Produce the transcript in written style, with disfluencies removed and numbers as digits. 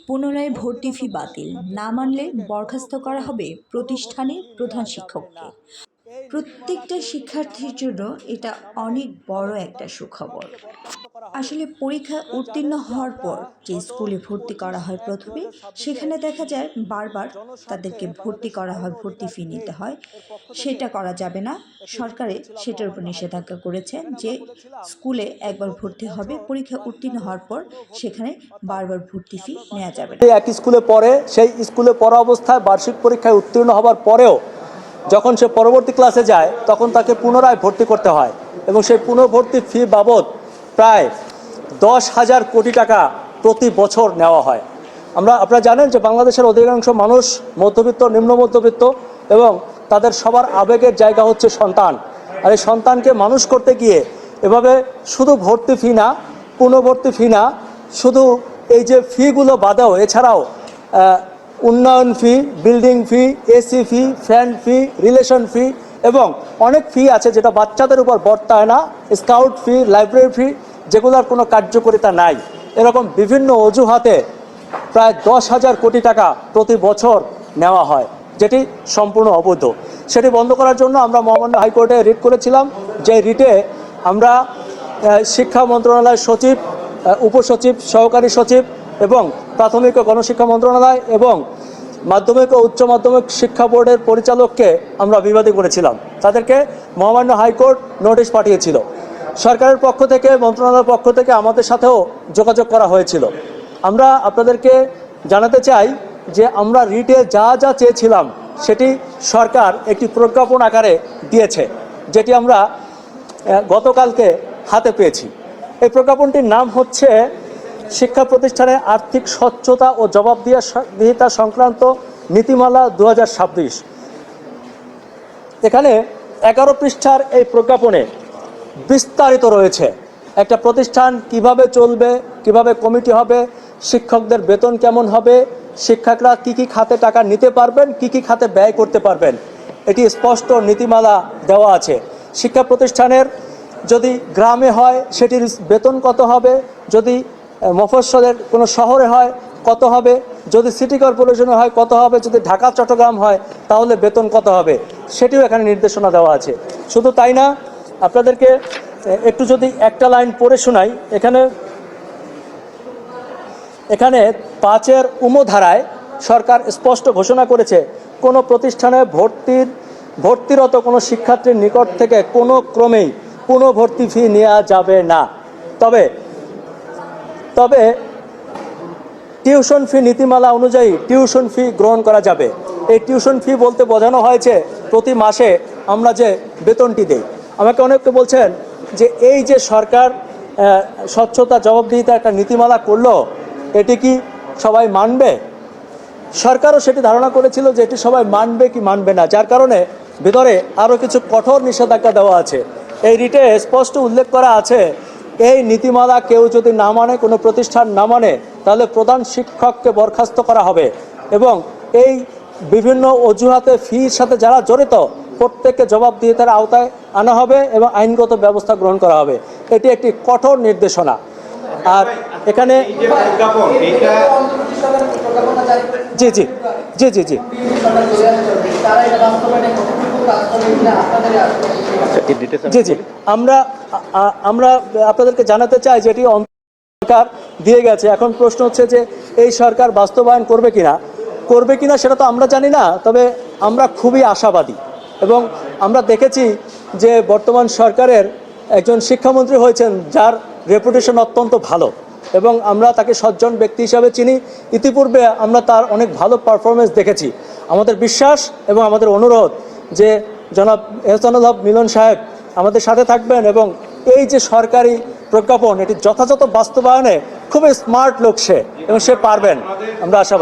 পুনরায় ভর্তি ফি বাতিল না মানলে বরখাস্ত করা হবে প্রতিষ্ঠানের প্রধান শিক্ষককে। প্রত্যেকটা শিক্ষার্থীর জন্য এটা অনেক বড় একটা সুখবর। আসলে পরীক্ষায় উত্তীর্ণ হওয়ার পর যে স্কুলে ভর্তি করা হয় প্রথমে, সেখানে দেখা যায় বারবার তাদেরকে ভর্তি করা হয়, ভর্তি ফি নিতে হয়। সেটা করা যাবে না। সরকারে সেটার উপর নিষেধাজ্ঞা করেছেন যে স্কুলে একবার ভর্তি হবে, পরীক্ষা উত্তীর্ণ হওয়ার পর সেখানে বারবার ভর্তি ফি নেওয়া যাবে না। এক স্কুলে পড়ে, সেই স্কুলে পড়া অবস্থায় বার্ষিক পরীক্ষায় উত্তীর্ণ হওয়ার পরেও যখন সে পরবর্তী ক্লাসে যায় তখন তাকে পুনরায় ভর্তি করতে হয় এবং সেই পুনর্ভর্তি ফি বাবদ প্রায় 10,000 কোটি টাকা প্রতি বছর নেওয়া হয়। আপনারা জানেন যে বাংলাদেশের অধিকাংশ মানুষ মধ্যবিত্ত, নিম্ন মধ্যবিত্ত এবং তাদের সবার আবেগের জায়গা হচ্ছে সন্তান। আর এই সন্তানকে মানুষ করতে গিয়ে এভাবে শুধু ভর্তি ফি না, পুনর্ভর্তি ফি না, শুধু এই যে ফিগুলো বাদেও এছাড়াও উন্নয়ন ফি, বিল্ডিং ফি, এসি ফি, ফ্যান ফি, রিলেশন ফি এবং অনেক ফি আছে যেটা বাচ্চাদের উপর বর্তায় না, স্কাউট ফি, লাইব্রেরি ফি, যেগুলোর কোনো কার্যকারিতা নাই। এরকম বিভিন্ন অজুহাতে প্রায় 10,000 কোটি টাকা প্রতি বছর নেওয়া হয়, যেটি সম্পূর্ণ অবৈধ। সেটি বন্ধ করার জন্য আমরা মহামান্য হাইকোর্টে রিট করেছিলাম। যে রিটে আমরা শিক্ষা মন্ত্রণালয়ের সচিব, উপসচিব, সহকারী সচিব এবং প্রাথমিক ও গণশিক্ষা মন্ত্রণালয় এবং মাধ্যমিক ও উচ্চ মাধ্যমিক শিক্ষা বোর্ডের পরিচালককে আমরা বিবাদী করেছিলাম। তাদেরকে মহামান্য হাইকোর্ট নোটিশ পাঠিয়েছিল। সরকারের পক্ষ থেকে, মন্ত্রণালয়ের পক্ষ থেকে আমাদের সাথেও যোগাযোগ করা হয়েছিল। আমরা আপনাদেরকে জানাতে চাই যে আমরা রিটে যা যা চেয়েছিলাম সেটি সরকার একটি প্রজ্ঞাপন আকারে দিয়েছে, যেটি আমরা গতকালকে হাতে পেয়েছি। এই প্রজ্ঞাপনটির নাম হচ্ছে শিক্ষা প্রতিষ্ঠানে আর্থিক স্বচ্ছতা ও জবাবদিহিতা সংক্রান্ত নীতিমালা 2026। এখানে 11 পৃষ্ঠার এই প্রজ্ঞাপনে বিস্তারিত রয়েছে একটা প্রতিষ্ঠান কিভাবে চলবে, কিভাবে কমিটি হবে, শিক্ষকদের বেতন কেমন হবে, শিক্ষকরা কি কি খাতে টাকা নিতে পারবেন, কি কি খাতে ব্যয় করতে পারবেন, এটি স্পষ্ট নীতিমালা দেওয়া আছে। শিক্ষা প্রতিষ্ঠানের যদি গ্রামে হয় সেটির বেতন কত হবে, যদি মফস্বলের কোনো শহরে হয় কত হবে, যদি সিটি কর্পোরেশনে হয় কত হবে, যদি ঢাকা চট্টগ্রাম হয় তাহলে বেতন কত হবে, সেটিও এখানে নির্দেশনা দেওয়া আছে। শুধু তাই না, আপনাদেরকে একটু যদি একটা লাইন পড়ে শোনাই। এখানে 5-এর ধারায় সরকার স্পষ্ট ঘোষণা করেছে কোনো প্রতিষ্ঠানে ভর্তিরত কোনো শিক্ষার্থীর নিকট থেকে কোনো ক্রমেই পুনর্ভর্তি ফি নেওয়া যাবে না। তবে টিউশন ফি নীতিমালা অনুযায়ী টিউশন ফি গ্রহণ করা যাবে। এই টিউশন ফি বলতে বোঝানো হয়েছে প্রতি মাসে আমরা যে বেতনটি দেই। আমাকে অনেকে বলছেন যে এই যে সরকার স্বচ্ছতা জবাবদিহিতা একটা নীতিমালা করলো, এটি কি সবাই মানবে? সরকারও সেটি ধারণা করেছিল যে এটি সবাই মানবে কি মানবে না, যার কারণে ভিতরে আরও কিছু কঠোর নিষেধাজ্ঞা দেওয়া আছে। এই রিটে স্পষ্ট উল্লেখ করা আছে এই নীতিমালা কেউ যদি না মানে, কোনো প্রতিষ্ঠান না মানে, তাহলে প্রধান শিক্ষককে বরখাস্ত করা হবে এবং এই বিভিন্ন অজুহাতে ফির সাথে যারা জড়িত প্রত্যেককে জবাবদিহিতার আওতায় আনা হবে এবং আইনগত ব্যবস্থা গ্রহণ করা হবে। এটি একটি কঠোর নির্দেশনা। আর এখানে জি জি জি জি জি জি জি আমরা আপনাদেরকে জানাতে চাই যে এটি সরকার দিয়ে গেছে। এখন প্রশ্ন হচ্ছে যে এই সরকার বাস্তবায়ন করবে কিনা সেটা তো আমরা জানি না, তবে আমরা খুবই আশাবাদী এবং আমরা দেখেছি যে বর্তমান সরকারের একজন শিক্ষামন্ত্রী হয়েছেন যার রেপুটেশন অত্যন্ত ভালো এবং আমরা তাকে সজ্জন ব্যক্তি হিসাবে চিনি। ইতিপূর্বে আমরা তার অনেক ভালো পারফরমেন্স দেখেছি। আমাদের বিশ্বাস এবং আমাদের অনুরোধ যে জনাব এহসানুল হক মিলন সাহেব আমাদের সাথে থাকবেন এবং এই যে সরকারি প্রজ্ঞাপন এটি যথাযথ বাস্তবায়নে খুবই স্মার্ট লোক সে এবং সে পারবেন, আমরা আশাবাদী।